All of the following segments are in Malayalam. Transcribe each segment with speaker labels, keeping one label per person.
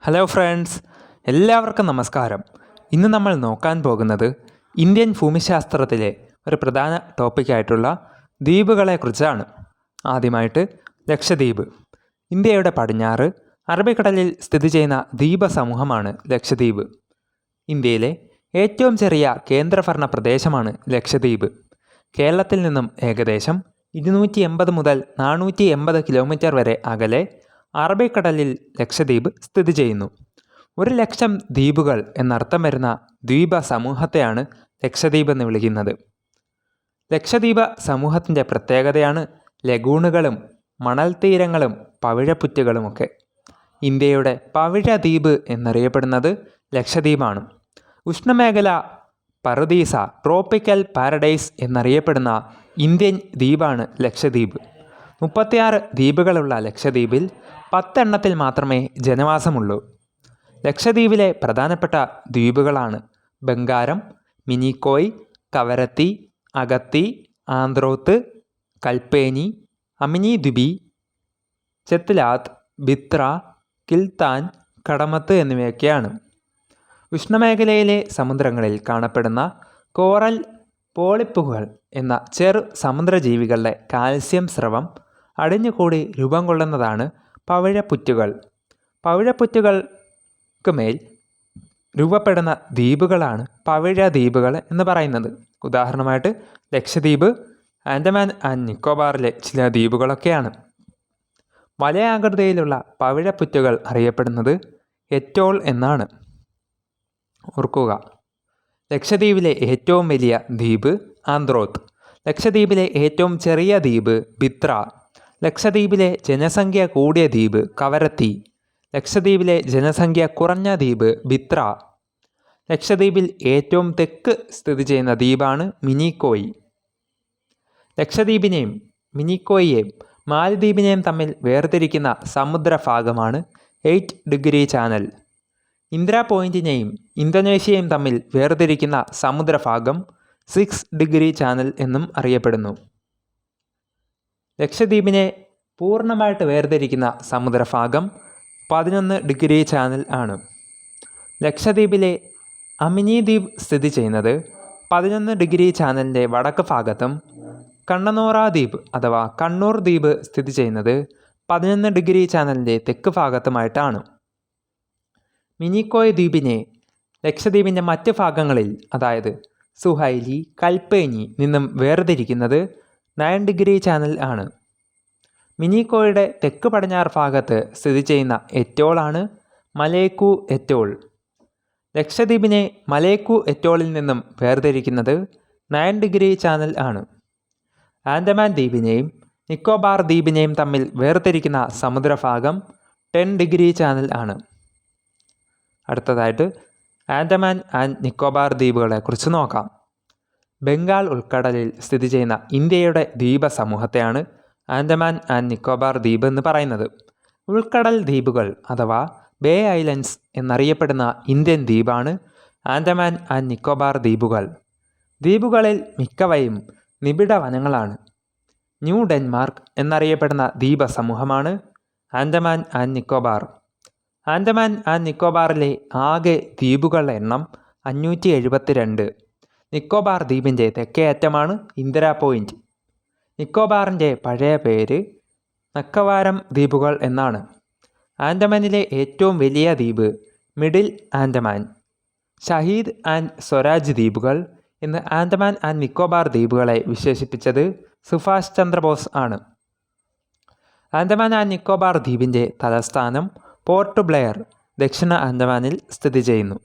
Speaker 1: ഹലോ ഫ്രണ്ട്സ്, എല്ലാവർക്കും നമസ്കാരം. ഇന്ന് നമ്മൾ നോക്കാൻ പോകുന്നത് ഇന്ത്യൻ ഭൂമിശാസ്ത്രത്തിലെ ഒരു പ്രധാന ടോപ്പിക്കായിട്ടുള്ള ദ്വീപുകളെക്കുറിച്ചാണ്. ആദ്യമായിട്ട് ലക്ഷദ്വീപ്. ഇന്ത്യയുടെ പടിഞ്ഞാറ് അറബിക്കടലിൽ സ്ഥിതി ചെയ്യുന്ന ദ്വീപസമൂഹമാണ് ലക്ഷദ്വീപ്. ഇന്ത്യയിലെ ഏറ്റവും ചെറിയ കേന്ദ്രഭരണ പ്രദേശമാണ് ലക്ഷദ്വീപ്. കേരളത്തിൽ നിന്നും ഏകദേശം 280 മുതൽ 480 കിലോമീറ്റർ വരെ അകലെ അറബിക്കടലിൽ ലക്ഷദ്വീപ് സ്ഥിതി ചെയ്യുന്നു. 1,00,000 ദ്വീപുകൾ എന്നർത്ഥം വരുന്ന ദ്വീപ സമൂഹത്തെയാണ് ലക്ഷദ്വീപ് എന്ന് വിളിക്കുന്നത്. ലക്ഷദ്വീപ സമൂഹത്തിൻ്റെ പ്രത്യേകതയാണ് ലഗൂണുകളും മണൽത്തീരങ്ങളും പവിഴപ്പുറ്റുകളുമൊക്കെ. ഇന്ത്യയുടെ പവിഴദ്വീപ് എന്നറിയപ്പെടുന്നത് ലക്ഷദ്വീപാണ്. ഉഷ്ണമേഖല പറുദീസ ട്രോപ്പിക്കൽ പാരഡൈസ് എന്നറിയപ്പെടുന്ന ഇന്ത്യൻ ദ്വീപാണ് ലക്ഷദ്വീപ്. 36 ദ്വീപുകളുള്ള ലക്ഷദ്വീപിൽ 10 എണ്ണത്തിൽ മാത്രമേ ജനവാസമുള്ളൂ. ലക്ഷദ്വീപിലെ പ്രധാനപ്പെട്ട ദ്വീപുകളാണ് ബംഗാരം, മിനിക്കോയ്, കവരത്തി, അഗത്തി, ആന്ത്രോത്ത്, കൽപ്പേനി, അമിനി ദ്വീപി, ചെത്ലാത്ത്, ബിത്ര, കിൽത്താൻ, കടമത്ത് എന്നിവയൊക്കെയാണ്. ഉഷ്ണമേഖലയിലെ സമുദ്രങ്ങളിൽ കാണപ്പെടുന്ന കോറൽ പോളിപ്പുകൾ എന്ന ചെറു സമുദ്രജീവികളുടെ കാൽസ്യം സ്രവം അടിഞ്ഞുകൂടി രൂപം കൊള്ളുന്നതാണ് പവിഴപ്പുറ്റുകൾ. പവിഴപ്പുറ്റുകൾക്ക് മേൽ രൂപപ്പെടുന്ന ദ്വീപുകളാണ് പവിഴദ്വീപുകൾ എന്ന് പറയുന്നത്. ഉദാഹരണമായിട്ട് ലക്ഷദ്വീപ്, ആൻഡമാൻ ആൻഡ് നിക്കോബാറിലെ ചില ദ്വീപുകളൊക്കെയാണ്. വലയാകൃതിയിലുള്ള പവിഴപ്പുറ്റുകൾ അറിയപ്പെടുന്നത് എറ്റോൾ എന്നാണ്. ഓർക്കുക, ലക്ഷദ്വീപിലെ ഏറ്റവും വലിയ ദ്വീപ് ആന്ത്രോത്ത്, ലക്ഷദ്വീപിലെ ഏറ്റവും ചെറിയ ദ്വീപ് ബിത്ര, ലക്ഷദ്വീപിലെ ജനസംഖ്യ കൂടിയ ദ്വീപ് കവരത്തി, ലക്ഷദ്വീപിലെ ജനസംഖ്യ കുറഞ്ഞ ദ്വീപ് ബിത്ര, ലക്ഷദ്വീപിൽ ഏറ്റവും തെക്ക് സ്ഥിതി ചെയ്യുന്ന ദ്വീപാണ് മിനിക്കോയ്. ലക്ഷദ്വീപിനെയും മിനിക്കോയിയെയും മാലദ്വീപിനെയും തമ്മിൽ വേർതിരിക്കുന്ന സമുദ്രഭാഗമാണ് 8 ഡിഗ്രി ചാനൽ. ഇന്ദിര പോയിൻറ്റിനെയും ഇന്തോനേഷ്യയും തമ്മിൽ വേർതിരിക്കുന്ന സമുദ്രഭാഗം 6 ഡിഗ്രി ചാനൽ എന്നും അറിയപ്പെടുന്നു. ലക്ഷദ്വീപിനെ പൂർണ്ണമായിട്ട് വേർതിരിക്കുന്ന സമുദ്രഭാഗം 11 ഡിഗ്രി ചാനൽ ആണ്. ലക്ഷദ്വീപിലെ അമിനി ദ്വീപ് സ്ഥിതി ചെയ്യുന്നത് 11 ഡിഗ്രി ചാനലിൻ്റെ വടക്ക് ഭാഗത്തും കണ്ണനോറ ദ്വീപ് അഥവാ കണ്ണൂർ ദ്വീപ് സ്ഥിതി ചെയ്യുന്നത് 11 ഡിഗ്രി ചാനലിൻ്റെ തെക്ക് ഭാഗത്തുമായിട്ടാണ്. മിനിക്കോയ് ദ്വീപിനെ ലക്ഷദ്വീപിൻ്റെ മറ്റ് ഭാഗങ്ങളിൽ, അതായത് സുഹൈലി, കൽപ്പേനി നിന്നും വേർതിരിക്കുന്നത് 9 ഡിഗ്രി ചാനൽ ആണ്. മിനിക്കോയുടെ തെക്ക് പടിഞ്ഞാറ് ഭാഗത്ത് സ്ഥിതി ചെയ്യുന്ന എറ്റോളാണ് മലേക്കു എറ്റോൾ. ലക്ഷദ്വീപിനെ മലേക്കു എറ്റോളിൽ നിന്നും വേർതിരിക്കുന്നത് 9 ഡിഗ്രി ചാനൽ ആണ്. ആൻഡമാൻ ദ്വീപിനെയും നിക്കോബാർ ദ്വീപിനെയും തമ്മിൽ വേർതിരിക്കുന്ന സമുദ്രഭാഗം 10 ഡിഗ്രി ചാനൽ ആണ്. അടുത്തതായിട്ട് ആൻഡമാൻ ആൻഡ് നിക്കോബാർ ദ്വീപുകളെക്കുറിച്ച് നോക്കാം. ബംഗാൾ ഉൾക്കടലിൽ സ്ഥിതി ചെയ്യുന്ന ഇന്ത്യയുടെ ദ്വീപ സമൂഹത്തെയാണ് ആൻഡമാൻ ആൻഡ് നിക്കോബാർ ദ്വീപ് എന്ന് പറയുന്നത്. ഉൾക്കടൽ ദ്വീപുകൾ അഥവാ ബേ ഐലൻഡ്സ് എന്നറിയപ്പെടുന്ന ഇന്ത്യൻ ദ്വീപാണ് ആൻഡമാൻ ആൻഡ് നിക്കോബാർ ദ്വീപുകൾ. ദ്വീപുകളിൽ മിക്കവയും നിബിഡ വനങ്ങളാണ്. ന്യൂ ഡെൻമാർക്ക് എന്നറിയപ്പെടുന്ന ദ്വീപ സമൂഹമാണ് ആൻഡമാൻ ആൻഡ് നിക്കോബാർ. ആൻഡമാൻ ആൻഡ് നിക്കോബാറിലെ ആകെ ദ്വീപുകളുടെ എണ്ണം 572. നിക്കോബാർ ദ്വീപിൻ്റെ തെക്കേ അറ്റമാണ് ഇന്ദിര പോയിൻറ്റ്. നിക്കോബാറിൻ്റെ പഴയ പേര് നക്കവാരം ദ്വീപുകൾ എന്നാണ്. ആൻഡമാനിലെ ഏറ്റവും വലിയ ദ്വീപ് മിഡിൽ ആൻഡമാൻ. ഷഹീദ് ആൻഡ് സ്വരാജ് ദ്വീപുകൾ എന്ന് ആൻഡമാൻ ആൻഡ് നിക്കോബാർ ദ്വീപുകളെ വിശേഷിപ്പിച്ചത് സുഭാഷ് ചന്ദ്രബോസ് ആണ്. ആൻഡമാൻ ആൻഡ് നിക്കോബാർ ദ്വീപിൻ്റെ തലസ്ഥാനം പോർട്ട് ബ്ലെയർ ദക്ഷിണ ആൻഡമാനിൽ സ്ഥിതി ചെയ്യുന്നു.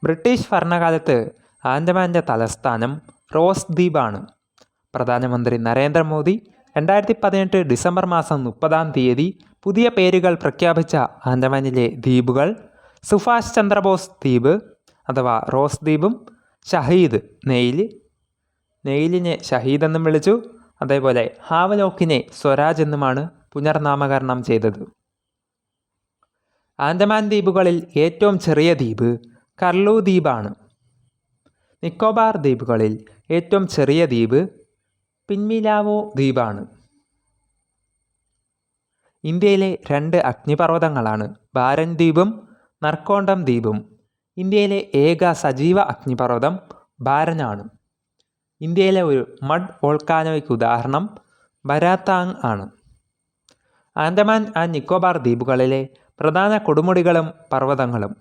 Speaker 1: ബ്രിട്ടീഷ് ഭരണകാലത്ത് ആൻഡമാൻ്റെ തലസ്ഥാനം റോസ് ദ്വീപാണ്. പ്രധാനമന്ത്രി നരേന്ദ്രമോദി 2018 ഡിസംബർ മാസം 30 പുതിയ പേരുകൾ പ്രഖ്യാപിച്ച ആൻഡമാനിലെ ദ്വീപുകൾ സുഭാഷ് ചന്ദ്രബോസ് ദ്വീപ് അഥവാ റോസ് ദ്വീപും ഷഹീദ് നെയിലിനെ ഷഹീദ് എന്നും വിളിച്ചു. അതേപോലെ ഹാവലോക്കിനെ സ്വരാജ് എന്നുമാണ് പുനർനാമകരണം ചെയ്തത്. ആൻഡമാൻ ദ്വീപുകളിൽ ഏറ്റവും ചെറിയ ദ്വീപ് കർലു ദ്വീപാണ്. നിക്കോബാർ ദ്വീപുകളിൽ ഏറ്റവും ചെറിയ ദ്വീപ് പിൻമിലാവോ ദ്വീപാണ്. ഇന്ത്യയിലെ 2 അഗ്നിപർവ്വതങ്ങളാണ് ബാരൻ ദ്വീപും നർക്കോണ്ടം ദ്വീപും. ഇന്ത്യയിലെ ഏക സജീവ അഗ്നിപർവ്വതം ബാരനാണ്. ഇന്ത്യയിലെ ഒരു മഡ് വോൾക്കാനോയ്ക്ക് ഉദാഹരണം ബരാതാങ് ആണ്. ആൻഡമാൻ ആൻഡ് നിക്കോബാർ ദ്വീപുകളിലെ പ്രധാന കൊടുമുടികളും പർവ്വതങ്ങളും: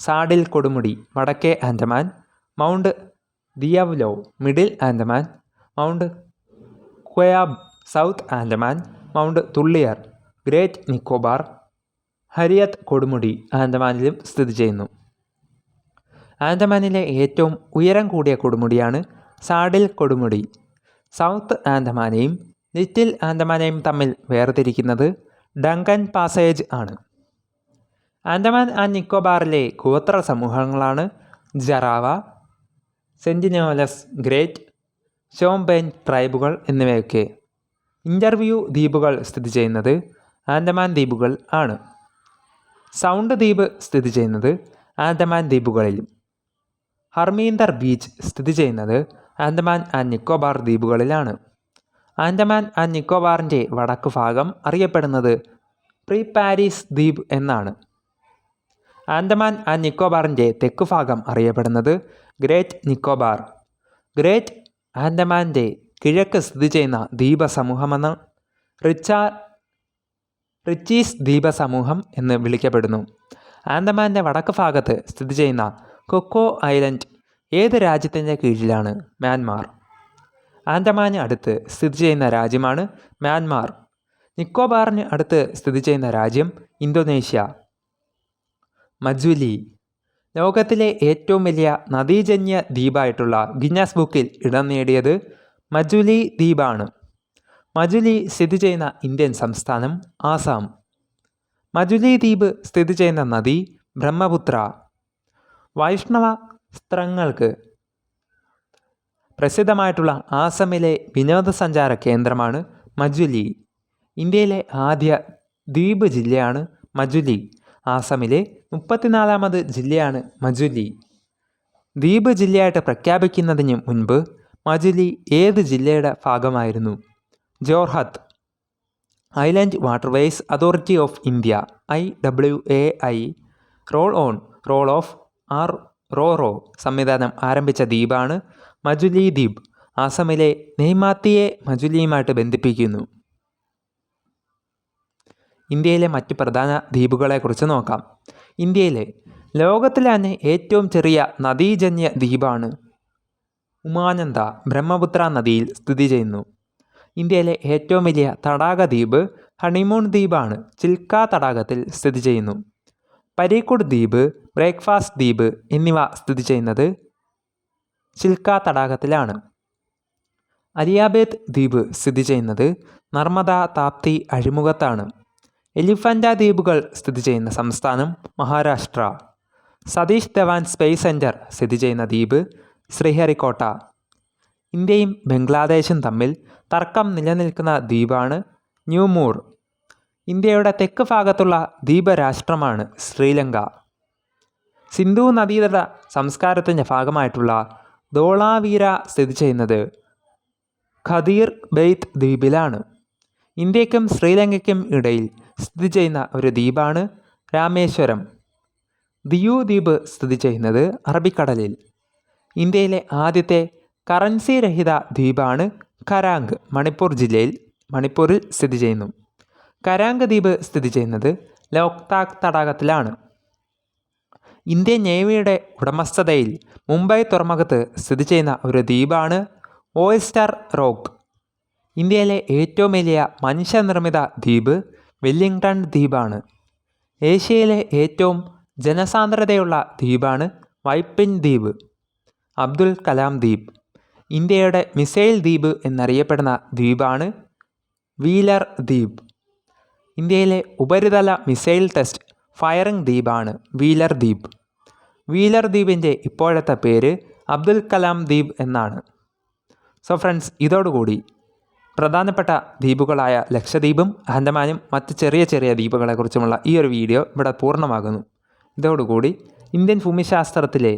Speaker 1: സാഡിൽ കൊടുമുടി വടക്കേ Andaman, Mount Diavolo Middle Andaman, Mount Koyob South Andaman, Mount Thuillier Great Nicobar. Harriet കൊടുമുടി ആൻഡമാനിലും സ്ഥിതി ചെയ്യുന്നു. ആൻഡമാനിലെ ഏറ്റവും ഉയരം കൂടിയ കൊടുമുടിയാണ് സാഡിൽ കൊടുമുടി. സൗത്ത് ആൻഡമാനെയും ലിറ്റിൽ ആൻഡമാനെയും തമ്മിൽ വേർതിരിക്കുന്നത് ഡങ്കൻ പാസേജ് ആണ്. ആൻഡമാൻ ആൻഡ് നിക്കോബാറിലെ ഗോത്ര സമൂഹങ്ങളാണ് ജറാവ, സെൻറ്റിനോലസ് ഗ്രേറ്റ്, ഷോംപെൻ ട്രൈബുകൾ എന്നിവയൊക്കെ. ഇൻ്റർവ്യൂ ദ്വീപുകൾ സ്ഥിതി ചെയ്യുന്നത് ആൻഡമാൻ ദ്വീപുകൾ ആണ്. സൗണ്ട് ദ്വീപ് സ്ഥിതി ചെയ്യുന്നത് ആൻഡമാൻ ദ്വീപുകളിലും. ഹർമീന്ദർ ബീച്ച് സ്ഥിതി ചെയ്യുന്നത് ആൻഡമാൻ ആൻഡ് നിക്കോബാർ ദ്വീപുകളിലാണ്. ആൻഡമാൻ ആൻഡ് നിക്കോബാറിൻ്റെ വടക്ക് ഭാഗം അറിയപ്പെടുന്നത് പ്രീ പാരീസ് ദ്വീപ് എന്നാണ്. ആൻഡമാൻ ആൻഡ് നിക്കോബാറിൻ്റെ തെക്ക് ഭാഗം അറിയപ്പെടുന്നത് ഗ്രേറ്റ് നിക്കോബാർ. ഗ്രേറ്റ് ആൻഡമാൻ്റെ കിഴക്ക് സ്ഥിതി ചെയ്യുന്ന ദ്വീപസമൂഹമെന്ന് റിച്ചീസ് ദ്വീപസമൂഹം എന്ന് വിളിക്കപ്പെടുന്നു. ആൻഡമാൻ്റെ വടക്ക് ഭാഗത്ത് സ്ഥിതി ചെയ്യുന്ന കൊക്കോ ഐലൻഡ് ഏത് രാജ്യത്തിൻ്റെ കീഴിലാണ്? മ്യാൻമാർ. ആൻഡമാന് അടുത്ത് സ്ഥിതി ചെയ്യുന്ന രാജ്യമാണ് മ്യാൻമാർ. നിക്കോബാറിന് അടുത്ത് സ്ഥിതി ചെയ്യുന്ന രാജ്യം ഇന്തോനേഷ്യ. മജുലി ലോകത്തിലെ ഏറ്റവും വലിയ നദീജന്യ ദ്വീപായിട്ടുള്ള ഗിന്നസ് ബുക്കിൽ ഇടം നേടിയത് മജുലി ദ്വീപാണ്. മജുലി സ്ഥിതി ചെയ്യുന്ന ഇന്ത്യൻ സംസ്ഥാനം ആസാം. മജുലി ദ്വീപ് സ്ഥിതി ചെയ്യുന്ന നദി ബ്രഹ്മപുത്ര. വൈഷ്ണവ സ്ത്രങ്ങൾക്ക് പ്രസിദ്ധമായിട്ടുള്ള ആസാമിലെ വിനോദസഞ്ചാര കേന്ദ്രമാണ് മജുലി. ഇന്ത്യയിലെ ആദ്യ ദ്വീപ് ജില്ലയാണ് മജുലി. ആസാമിലെ 34ാമത് ജില്ലയാണ് മജുലി. ദ്വീപ് ജില്ലയായിട്ട് പ്രഖ്യാപിക്കുന്നതിന് മുൻപ് മജുലി ഏത് ജില്ലയുടെ ഭാഗമായിരുന്നു? Jorhat. Inland waterways authority of India IWAI roll off RORO സംവിധാനം ആരംഭിച്ച ദ്വീപാണ് മജുലി ദ്വീപ്. ആസാമിലെ നെയ്മാത്തിയെ മജുലിയുമായിട്ട് ബന്ധിപ്പിക്കുന്നു. ഇന്ത്യയിലെ മറ്റ് പ്രധാന ദ്വീപുകളെക്കുറിച്ച് നോക്കാം. ലോകത്തിലെ തന്നെ ഏറ്റവും ചെറിയ നദീജന്യ ദ്വീപാണ് ഉമാനന്ദ, ബ്രഹ്മപുത്ര നദിയിൽ സ്ഥിതി ചെയ്യുന്നു. ഇന്ത്യയിലെ ഏറ്റവും വലിയ തടാക ദ്വീപ് ഹണിമൂൺ ദ്വീപാണ്. ചിൽക്ക തടാകത്തിൽ സ്ഥിതി ചെയ്യുന്നു. പരീക്കുഡ് ദ്വീപ്, ബ്രേക്ക്ഫാസ്റ്റ് ദ്വീപ് എന്നിവ സ്ഥിതി ചെയ്യുന്നത് ചിൽക്ക തടാകത്തിലാണ്. അലിയാബേത്ത് ദ്വീപ് സ്ഥിതി ചെയ്യുന്നത് നർമ്മദ താപ്തി അഴിമുഖത്താണ്. എലിഫൻ്റ ദ്വീപുകൾ സ്ഥിതി ചെയ്യുന്ന സംസ്ഥാനം മഹാരാഷ്ട്ര. സതീഷ് ധവാൻ സ്പേസ് സെൻറ്റർ സ്ഥിതി ചെയ്യുന്ന ദ്വീപ് ശ്രീഹരിക്കോട്ട. ഇന്ത്യയും ബംഗ്ലാദേശും തമ്മിൽ തർക്കം നിലനിൽക്കുന്ന ദ്വീപാണ് ന്യൂമൂർ. ഇന്ത്യയുടെ തെക്ക് ഭാഗത്തുള്ള ദ്വീപരാഷ്ട്രമാണ് ശ്രീലങ്ക. സിന്ധു നദീതട സംസ്കാരത്തിൻ്റെ ഭാഗമായിട്ടുള്ള ധോളാവീര സ്ഥിതി ചെയ്യുന്നത് ഖദീർ ബെയ്ത്ത് ദ്വീപിലാണ്. ഇന്ത്യക്കും ശ്രീലങ്കയ്ക്കും ഇടയിൽ സ്ഥിതി ചെയ്യുന്ന ഒരു ദ്വീപാണ് രാമേശ്വരം. ദിയു ദ്വീപ് സ്ഥിതി ചെയ്യുന്നത് അറബിക്കടലിൽ. ഇന്ത്യയിലെ ആദ്യത്തെ കറൻസി രഹിത ദ്വീപാണ് കരാങ്. മണിപ്പൂരിൽ സ്ഥിതി ചെയ്യുന്നു. കരാങ് ദ്വീപ് സ്ഥിതി ചെയ്യുന്നത് ലോക്താക് തടാകത്തിലാണ്. ഇന്ത്യൻ നേവിയുടെ ഉടമസ്ഥതയിൽ മുംബൈ തുറമുഖത്ത് സ്ഥിതി ചെയ്യുന്ന ഒരു ദ്വീപാണ് ഓയിസ്റ്റർ റോക്ക്. ഇന്ത്യയിലെ ഏറ്റവും വലിയ മനുഷ്യനിർമ്മിത ദ്വീപ് വെല്ലിംഗ്ടൺ ദ്വീപാണ്. ഏഷ്യയിലെ ഏറ്റവും ജനസാന്ദ്രതയുള്ള ദ്വീപാണ് വൈപ്പിൻ ദ്വീപ്. അബ്ദുൽ കലാം ദ്വീപ്. ഇന്ത്യയുടെ മിസൈൽ ദ്വീപ് എന്നറിയപ്പെടുന്ന ദ്വീപാണ് വീലർ ദ്വീപ്. ഇന്ത്യയിലെ ഉപരിതല മിസൈൽ ടെസ്റ്റ് ഫയറിംഗ് ദ്വീപാണ് വീലർ ദ്വീപ്. വീലർ ദ്വീപിൻ്റെ ഇപ്പോഴത്തെ പേര് അബ്ദുൽ കലാം ദ്വീപ് എന്നാണ്. സോ ഫ്രണ്ട്സ്, ഇതോടുകൂടി പ്രധാനപ്പെട്ട ദ്വീപുകളായ ലക്ഷദ്വീപും ആൻഡമാനും മറ്റ് ചെറിയ ചെറിയ ദ്വീപുകളെക്കുറിച്ചുമുള്ള ഈ ഒരു വീഡിയോ ഇവിടെ പൂർണ്ണമാകുന്നു. ഇതോടുകൂടി ഇന്ത്യൻ ഭൂമിശാസ്ത്രത്തിലെ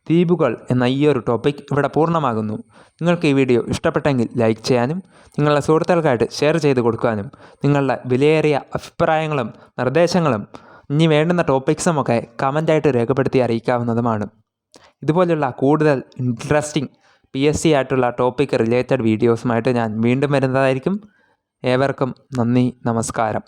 Speaker 1: ദ്വീപുകൾ എന്ന ഈ ഒരു ടോപ്പിക് ഇവിടെ പൂർണ്ണമാകുന്നു. നിങ്ങൾക്ക് ഈ വീഡിയോ ഇഷ്ടപ്പെട്ടെങ്കിൽ ലൈക്ക് ചെയ്യാനും നിങ്ങളുടെ സുഹൃത്തുക്കൾക്കായിട്ട് ഷെയർ ചെയ്ത് കൊടുക്കാനും നിങ്ങളുടെ വിലയേറിയ അഭിപ്രായങ്ങളും നിർദ്ദേശങ്ങളും ഇനി വേണ്ടുന്ന ടോപ്പിക്സുമൊക്കെ കമൻ്റായിട്ട് രേഖപ്പെടുത്തി അറിയിക്കാവുന്നതുമാണ്. ഇതുപോലുള്ള കൂടുതൽ ഇൻട്രസ്റ്റിംഗ് PSC ആയിട്ടുള്ള ടോപ്പിക് റിലേറ്റഡ് വീഡിയോസുമായിട്ട് ഞാൻ വീണ്ടും വരുന്നതായിരിക്കും. ഏവർക്കും നന്ദി, നമസ്കാരം.